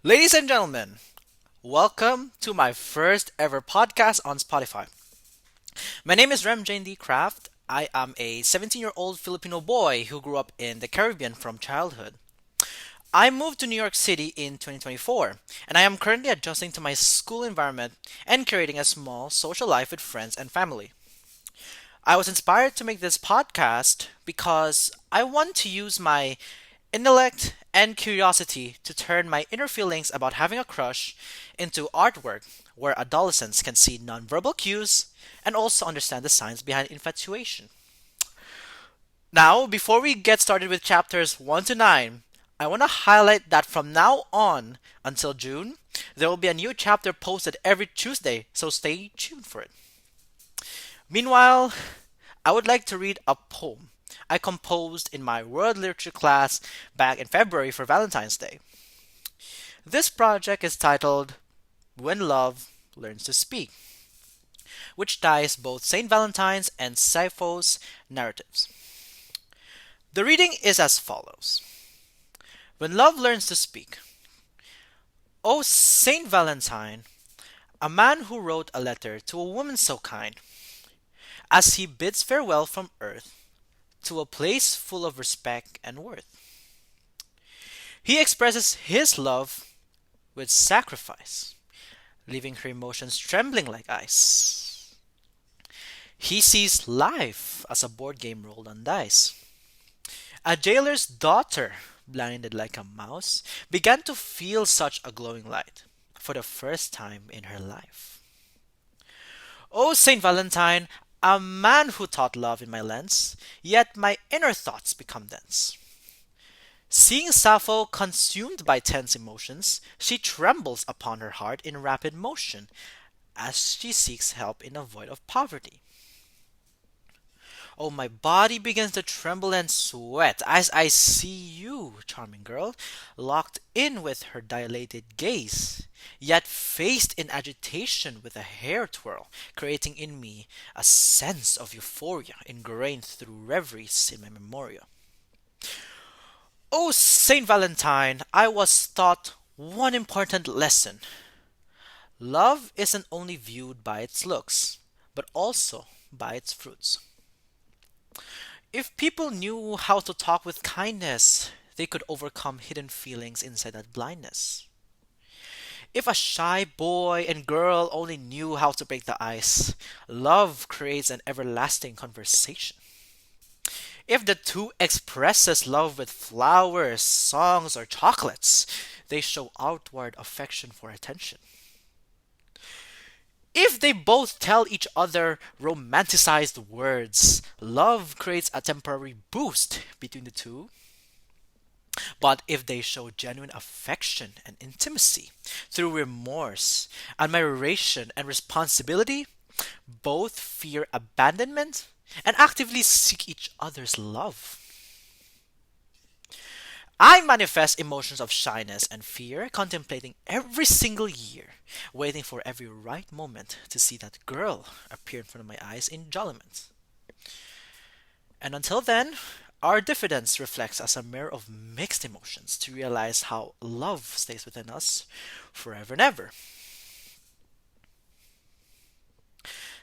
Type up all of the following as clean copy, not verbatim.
Ladies and gentlemen, welcome to my first ever podcast on Spotify. My name is Rem Jane D. Craft. I am a 17-year-old Filipino boy who grew up in the Caribbean from childhood. I moved to New York City in 2024, and I am currently adjusting to my school environment and creating a small social life with friends and family. I was inspired to make this podcast because I want to use my intellect and curiosity to turn my inner feelings about having a crush into artwork where adolescents can see nonverbal cues and also understand the science behind infatuation. Now, before we get started with chapters 1 to 9, I want to highlight that from now on until June, there will be a new chapter posted every Tuesday, so stay tuned for it. Meanwhile, I would like to read a poem I composed in my world literature class back in February for Valentine's Day. This project is titled When Love Learns to Speak, which ties both St. Valentine's and Sappho's narratives. The reading is as follows. When love learns to speak. O St. Valentine, a man who wrote a letter to a woman so kind, as he bids farewell from earth to a place full of respect and worth. He expresses his love with sacrifice, leaving her emotions trembling like ice. He sees life as a board game rolled on dice. A jailer's daughter, blinded like a mouse, began to feel such a glowing light for the first time in her life. O Saint Valentine, a man who taught love in my lens, yet my inner thoughts become dense. Seeing Sappho consumed by tense emotions, she trembles upon her heart in rapid motion as she seeks help in a void of poverty. Oh, my body begins to tremble and sweat as I see you, charming girl, locked in with her dilated gaze, yet faced in agitation with a hair twirl, creating in me a sense of euphoria ingrained through reveries in my memoria. Oh, Saint Valentine, I was taught one important lesson. Love isn't only viewed by its looks, but also by its fruits. If people knew how to talk with kindness, they could overcome hidden feelings inside that blindness. If a shy boy and girl only knew how to break the ice, love creates an everlasting conversation. If the two expresses love with flowers, songs, or chocolates, they show outward affection for attention. If they both tell each other romanticized words, love creates a temporary boost between the two. But if they show genuine affection and intimacy through remorse, admiration, and responsibility, both fear abandonment and actively seek each other's love. I manifest emotions of shyness and fear, contemplating every single year, waiting for every right moment to see that girl appear in front of my eyes in enjoyment. And until then, our diffidence reflects as a mirror of mixed emotions to realize how love stays within us forever and ever.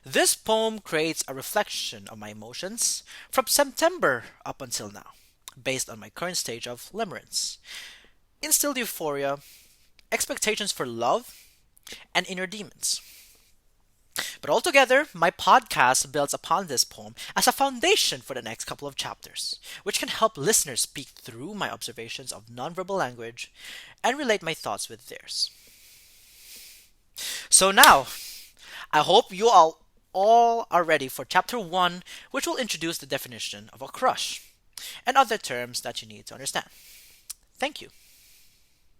This poem creates a reflection of my emotions from September up until now, based on my current stage of limerence, instilled euphoria, expectations for love, and inner demons. But altogether, my podcast builds upon this poem as a foundation for the next couple of chapters, which can help listeners speak through my observations of nonverbal language and relate my thoughts with theirs. So now, I hope you all are ready for chapter 1, which will introduce the definition of a crush and other terms that you need to understand. Thank you.